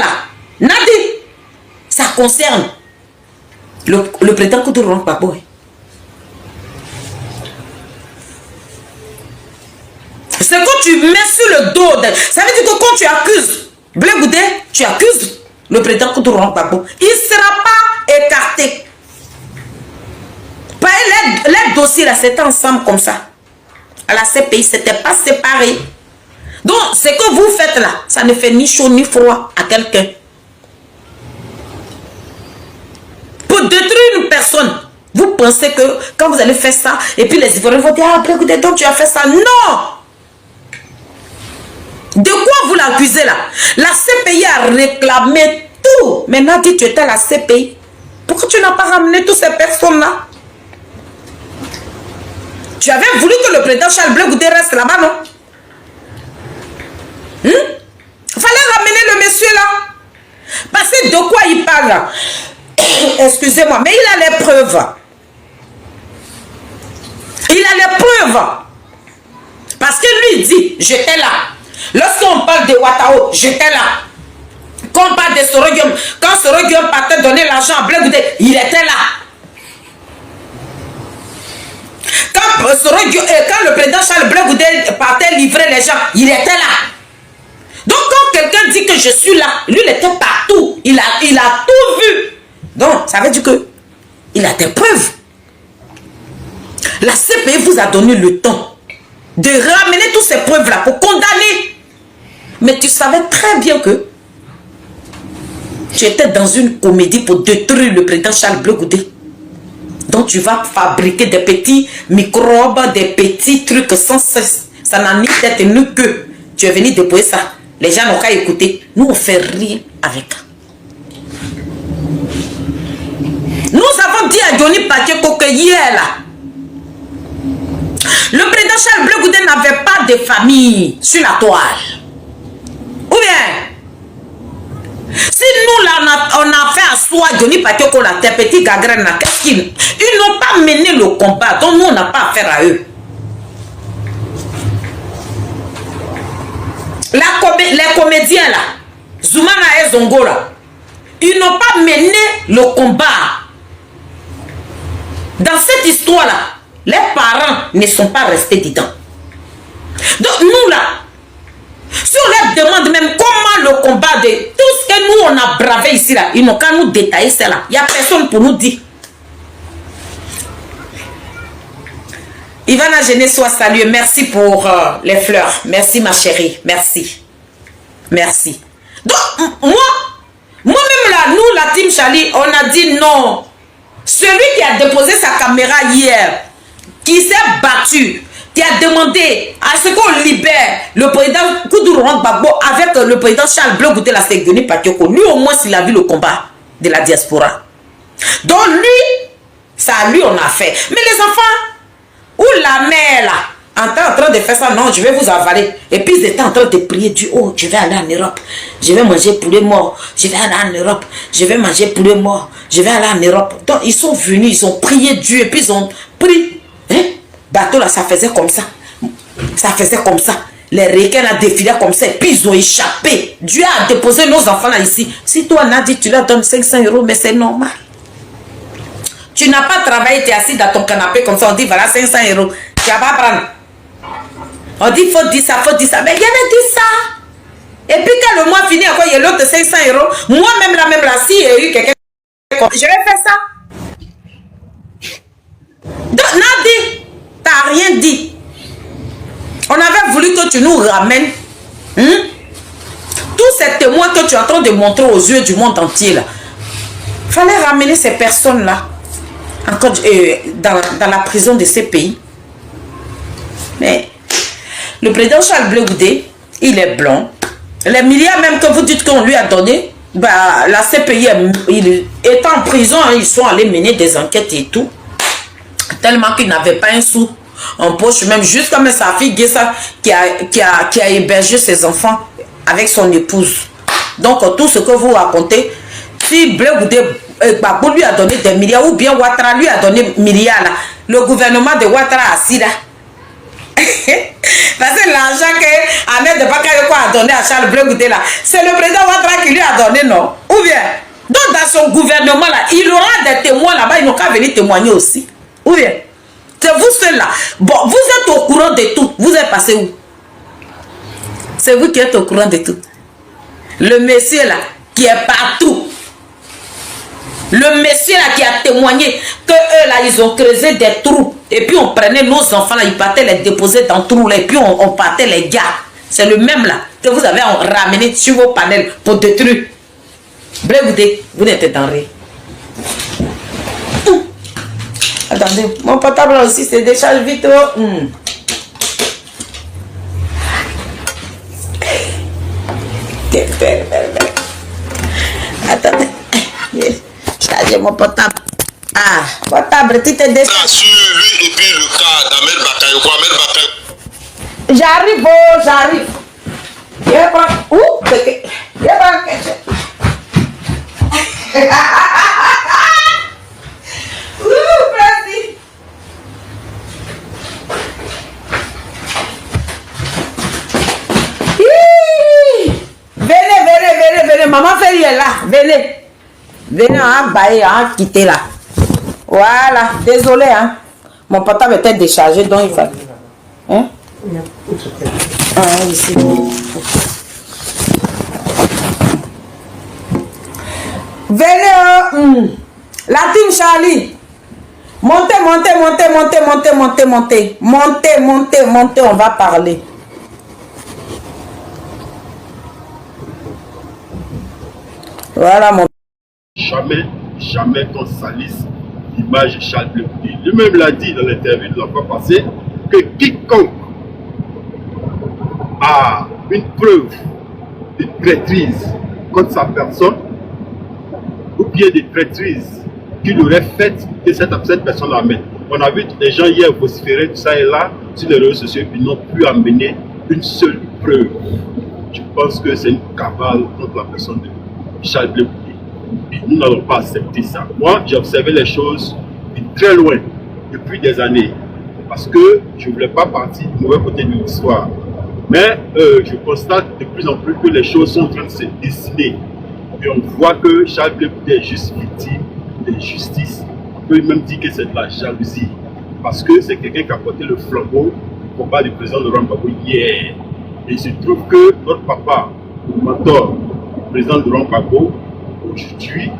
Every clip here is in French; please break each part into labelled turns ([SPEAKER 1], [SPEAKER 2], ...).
[SPEAKER 1] là, Nadi, ça concerne le président Koudou Laurent Gbagbo. C'est quand tu mets sur le dos, ça veut dire que quand tu accuses Blé Goudé, tu accuses le président Koudou Laurent Gbagbo. Il ne sera pas écarté. Les dossiers là, c'était ensemble comme ça. À la CPI, c'était pas séparé. Donc, ce que vous faites là, ça ne fait ni chaud ni froid à quelqu'un. Pour détruire une personne, vous pensez que quand vous allez faire ça, et puis les Ivoiriens vont dire, ah, Blé Goudé, donc tu as fait ça. Non! De quoi vous l'accusez là? La CPI a réclamé tout. Maintenant, dit tu étais à la CPI. Pourquoi tu n'as pas ramené toutes ces personnes-là? Tu avais voulu que le président Charles Blé Goudé reste là-bas, non? Il fallait ramener le monsieur là. Parce que de quoi il parle? Excusez-moi, mais il a les preuves. Il a les preuves. Parce que lui dit, j'étais là. Lorsqu'on parle de Ouattao, j'étais là. Quand on parle de Sorogium, quand Sorogium partait donner l'argent à Blé Goudé, il était là. Quand le président Charles Blé Goudé partait livrer les gens, il était là. Donc quand quelqu'un dit que je suis là, lui il était partout. Il a tout vu. Donc ça veut dire que il a des preuves. La CPI vous a donné le temps de ramener toutes ces preuves-là pour condamner. Mais tu savais très bien que tu étais dans une comédie pour détruire le président Charles Blé Goudé. Donc tu vas fabriquer des petits microbes, des petits trucs sans cesse. Ça n'a ni tête ni queue. Tu es venu déposer ça. Les gens n'ont qu'à écouter. Nous, on fait rien avec. Nous avons dit à Johnny Pacheco que hier, là, le président Charles Blé Goudé n'avait pas de famille sur la toile. Ou bien, si nous, là, on a fait à soi Johnny Pacheco, là, tes petits gagrins, qu'est-ce qu'ils n'ont pas mené le combat. Donc, nous, on n'a pas affaire à eux. Les comédiens là, Zoumana et Zongo là, ils n'ont pas mené le combat. Dans cette histoire là, les parents ne sont pas restés dedans. Donc nous là, si on leur demande même comment le combat de tout ce que nous on a bravé ici là, ils n'ont qu'à nous détailler cela. Il n'y a personne pour nous dire. Ivana Gené soit saluée. Merci pour les fleurs. Merci ma chérie. Merci. Merci. Donc, moi-même là, nous, la team Charlie, on a dit non. Celui qui a déposé sa caméra hier, qui s'est battu, qui a demandé à ce qu'on libère le président Koudou Laurent Gbagbo avec le président Charles Blé Goudé, la Ségoni Pacheco. Lui, au moins, il a vu le combat de la diaspora. Donc, lui, ça, lui, on a fait. Mais les enfants, ou la mère là, en train de faire ça, non, je vais vous avaler. Et puis ils étaient en train de prier Dieu, oh, je vais aller en Europe, je vais manger poulet mort, je vais aller en Europe, je vais manger poulet mort, je vais aller en Europe. Donc ils sont venus, ils ont prié Dieu, et puis ils ont pris, hein, bateau là, ça faisait comme ça. Ça faisait comme ça. Les requins là défilaient comme ça, et puis ils ont échappé. Dieu a déposé nos enfants là ici. Si toi, Nadi, tu leur donnes 500 €, mais c'est normal. Tu n'as pas travaillé, tu es assis dans ton canapé comme ça, on dit voilà 500 €. Tu vas pas prendre. On dit faut dire ça, faut dire ça. Mais il y avait dit ça. Et puis quand le mois finit, encore il y a l'autre 500 €. Moi-même là, si il y a eu quelqu'un, je vais faire ça. Donc Nadi, tu n'as rien dit. On avait voulu que tu nous ramènes. Tous ces témoins que tu es en train de montrer aux yeux du monde entier là. Il fallait ramener ces personnes-là. Encore dans la prison de ces pays. Mais le président Charles Blé Goudé, il est blanc. Les milliards même que vous dites qu'on lui a donné, bah, la CPI, il est en prison, ils sont allés mener des enquêtes et tout. Tellement qu'il n'avait pas un sou en poche, même juste comme sa fille Guessa qui a hébergé ses enfants avec son épouse. Donc tout ce que vous racontez, si Blé Goudé Gbagbo lui a donné des milliards, ou bien Ouattara lui a donné milliards là, le gouvernement de Ouattara assis là, Parce que l'argent que Ahmed Bakayoko a donné à Charles Blé Goudé là, c'est le président Ouattara qui lui a donné, non? Ou bien, donc dans son gouvernement là, il aura des témoins là-bas, ils n'ont qu'à venir témoigner aussi. Ou bien, c'est vous seul là. Bon, vous êtes au courant de tout. Vous êtes passé où? C'est vous qui êtes au courant de tout. Le monsieur là, qui est partout. Le monsieur là qui a témoigné que eux là, ils ont creusé des trous. Et puis on prenait nos enfants là, ils partaient les déposer dans le trou là. Et puis on partait les gars. C'est le même là que vous avez ramené sur vos panels pour détruire. Blé Goudé, vous n'êtes dans rien. Attendez, mon portable là aussi c'est décharge vite. Attendez. Chargez mon portable. Ah, portable, tu t'es déchargé.
[SPEAKER 2] Sur lui et puis le cas d'Ahmed Bakayoko.
[SPEAKER 1] J'arrive, oh, j'arrive. Je vais prendre. Où? Je vais prendre quelque chose. Merci. Venez. Maman Félie est là. Venez. Venez, hein, bailler, hein, quitter là. Voilà. Désolé, hein. Mon portable était déchargé, donc il fallait. Hein? Ah, ici. Venez, la team Charlie. Montez, on va parler. Voilà mon.
[SPEAKER 3] Jamais qu'on salisse l'image de Charles Blé Goudé. Lui-même l'a dit dans l'interview de la fois passée que quiconque a une preuve de traîtrise contre sa personne ou bien des traîtrises qu'il aurait faites que cette personne l'amène. On a vu des gens hier vociférer tout ça et là sur les réseaux sociaux qui n'ont pu amener une seule preuve. Je pense que c'est une cabale contre la personne de Charles Blé Goudé. Et nous n'allons pas accepter ça. Moi, j'ai observé les choses de très loin, depuis des années, parce que je ne voulais pas partir du mauvais côté de l'histoire. Mais je constate de plus en plus que les choses sont en train de se dessiner. Et on voit que Charles Blé Goudé est juste victime d'injustice. On peut même dire que c'est de la jalousie. Parce que c'est quelqu'un qui a porté le flambeau du combat du président Laurent Gbagbo hier. Et il se trouve que notre papa, le mentor, le président Laurent Gbagbo, aujourd'hui,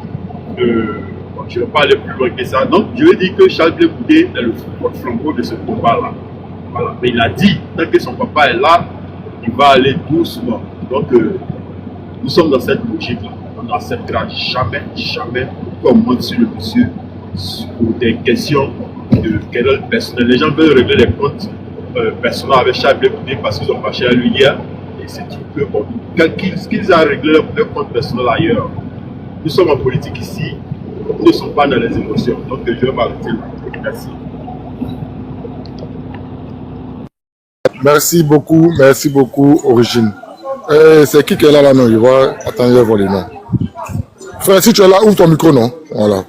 [SPEAKER 3] je ne vais pas aller plus loin que ça. Donc, je veux dire que Charles Blé Goudé est le flambeau de ce combat-là. Voilà. Mais il a dit, tant que son papa est là, il va aller doucement. Donc, nous sommes dans cette logique-là. On n'acceptera jamais qu'on monte sur le monsieur pour des questions de querelle personnelle. Les gens veulent régler les comptes personnels avec Charles Blé Goudé parce qu'ils ont marché à lui hier. Et c'est tout peu bon. Qu'ils aient réglé leurs comptes personnels ailleurs. Nous sommes en politique ici, nous ne sommes pas dans les émotions. Donc je vais m'arrêter là. Merci.
[SPEAKER 4] Merci beaucoup, Origine. C'est qui est là, non? Je vois, attendez, je vois les noms. Frère, si tu es là, ouvre ton micro, non? Voilà.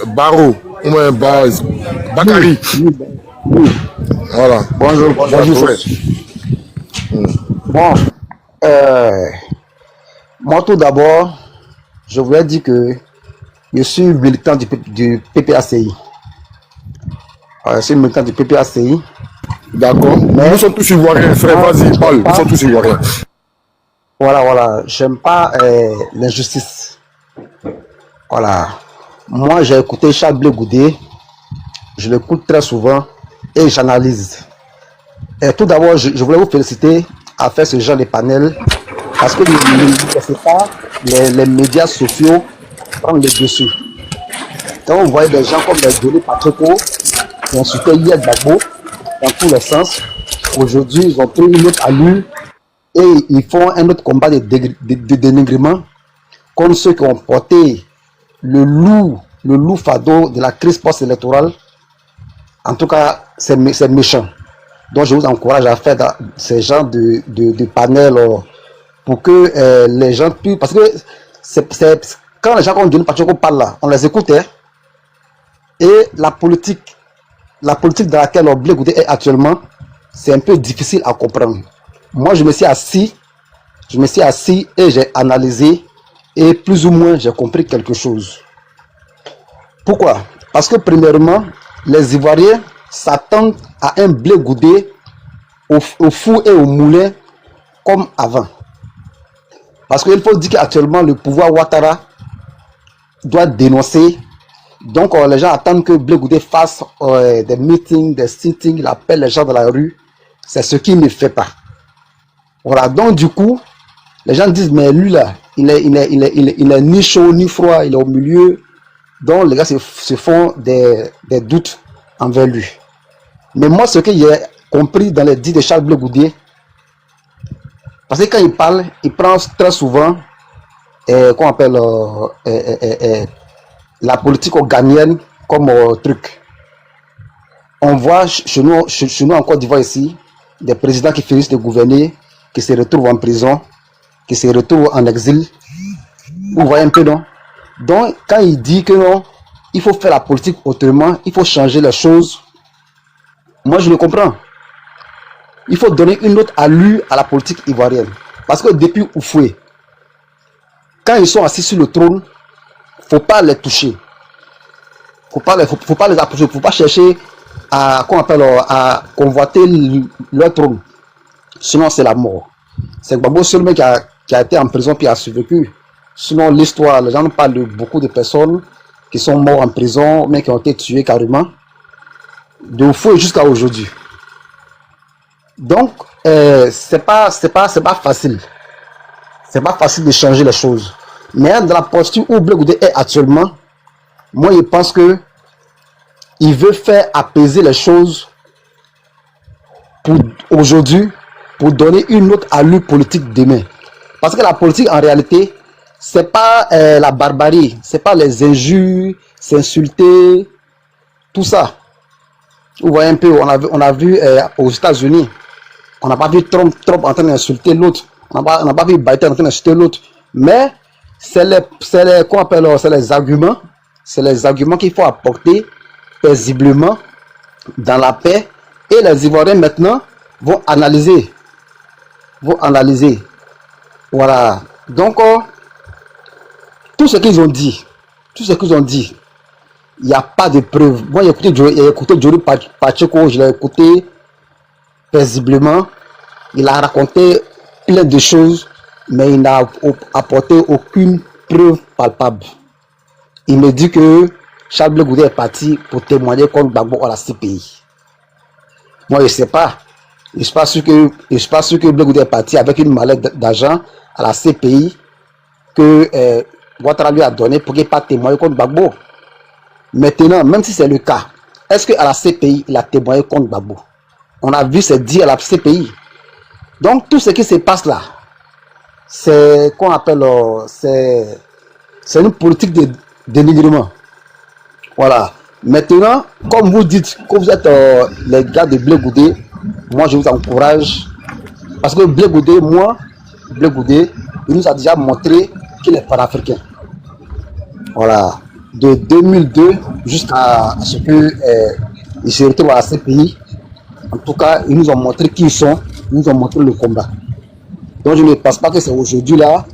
[SPEAKER 4] Baro, ou bien Bakary. Voilà. Bonjour frère.
[SPEAKER 5] Bon, moi tout d'abord, je voulais dire que je suis militant du PPACI. Je suis militant du PPACI.
[SPEAKER 4] D'accord. Mais nous sommes tous ivoiriens, frère, vas-y, parle. Nous sommes tous ivoiriens.
[SPEAKER 5] Voilà. J'aime pas l'injustice. Voilà. Moi, j'ai écouté Charles Blé Goudé. Je l'écoute très souvent et j'analyse. Et tout d'abord, je voulais vous féliciter à faire ce genre de panel parce que les médias sociaux prennent le dessus. Quand on voyait des gens comme les Joli Pacheco qui insultaient hier Gbagbo dans tous les sens, aujourd'hui ils ont pris une autre allure et ils font un autre combat de dénigrement comme ceux qui ont porté le loup fardeau de la crise post-électorale. En tout cas, c'est méchant. Donc je vous encourage à faire ces genres de panels pour que les gens puissent... Parce que quand les gens comme Joli Pacheco parlent là, on les écoute. Et la politique, la politique dans laquelle Blé Goudé est actuellement, c'est un peu difficile à comprendre. Moi, je me suis assis et j'ai analysé et plus ou moins j'ai compris quelque chose. Pourquoi? Parce que premièrement, les Ivoiriens s'attendent à un Blé Goudé au four et au moulin comme avant. Parce qu'il faut dire qu'actuellement, le pouvoir Ouattara doit dénoncer. Donc, les gens attendent que Blé Goudé fasse des meetings, des sittings, il appelle les gens dans la rue. C'est ce qu'il ne fait pas. Voilà, donc du coup, les gens disent, mais lui là, il est ni chaud ni froid, il est au milieu. Donc, les gars se font des doutes envers lui. Mais moi, ce que j'ai compris dans les dits de Charles Blé Goudé, parce que quand il parle, il prend très souvent qu'on appelle la politique organienne comme truc. On voit chez nous en Côte d'Ivoire ici, des présidents qui finissent de gouverner, qui se retrouvent en prison, qui se retrouvent en exil. Vous voyez un peu, non? Donc, quand il dit que non, il faut faire la politique autrement, il faut changer les choses, moi je le comprends. Il faut donner une autre allure à la politique ivoirienne. Parce que depuis Oufoué, quand ils sont assis sur le trône, il ne faut pas les toucher. Faut pas les approcher. Il ne faut pas chercher à convoiter leur trône. Sinon, c'est la mort. C'est Gbagbo seulement qui a été en prison puis a survécu. Sinon, l'histoire, les gens nous parlent de beaucoup de personnes qui sont morts en prison, mais qui ont été tués carrément. De Oufoué jusqu'à aujourd'hui. Donc, c'est pas facile. C'est pas facile de changer les choses. Mais dans la posture où Blé Goudé est actuellement, moi je pense que il veut faire apaiser les choses pour aujourd'hui, pour donner une autre allure politique demain. Parce que la politique en réalité, c'est pas la barbarie, c'est pas les injures, s'insulter, tout ça. Vous voyez un peu, on a vu aux États-Unis, on n'a pas vu Trump en train d'insulter l'autre. On n'a pas vu Biden en train d'insulter l'autre. Mais c'est les arguments. C'est les arguments qu'il faut apporter paisiblement dans la paix. Et les Ivoiriens maintenant vont analyser. Voilà. Donc, tout ce qu'ils ont dit, il n'y a pas de preuve. Moi, j'ai écouté Jory Pacheco, je l'ai écouté paisiblement. Il a raconté plein de choses, mais il n'a apporté aucune preuve palpable. Il me dit que Charles Blé Goudé est parti pour témoigner contre Gbagbo à la CPI. Moi, je ne sais pas. Je ne suis pas sûr que Blé Goudé est parti avec une mallette d'argent à la CPI que Ouattara lui a donné pour qu'il ne pas témoigner contre Gbagbo. Maintenant, même si c'est le cas, est-ce qu'à la CPI, il a témoigné contre Gbagbo? On a vu ses dires à la CPI. Donc, tout ce qui se passe là, c'est qu'on appelle, c'est une politique de dénigrement. Voilà. Maintenant, comme vous dites que vous êtes les gars de Blé Goudé, moi je vous encourage. Parce que Blé Goudé, il nous a déjà montré qu'il est panafricain. Voilà. De 2002 jusqu'à ce qu'il se retrouve à la CPI. En tout cas, ils nous ont montré qui ils sont, ils nous ont montré le combat. Donc je ne pense pas que c'est aujourd'hui là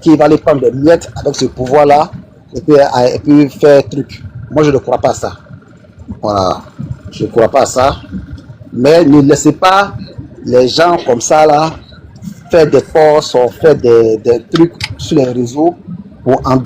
[SPEAKER 5] qu'il va aller prendre des miettes avec ce pouvoir là et puis faire truc. Moi je ne crois pas à ça. Voilà. Je ne crois pas à ça. Mais ne laissez pas les gens comme ça là faire des forces, faire des trucs sur les réseaux pour en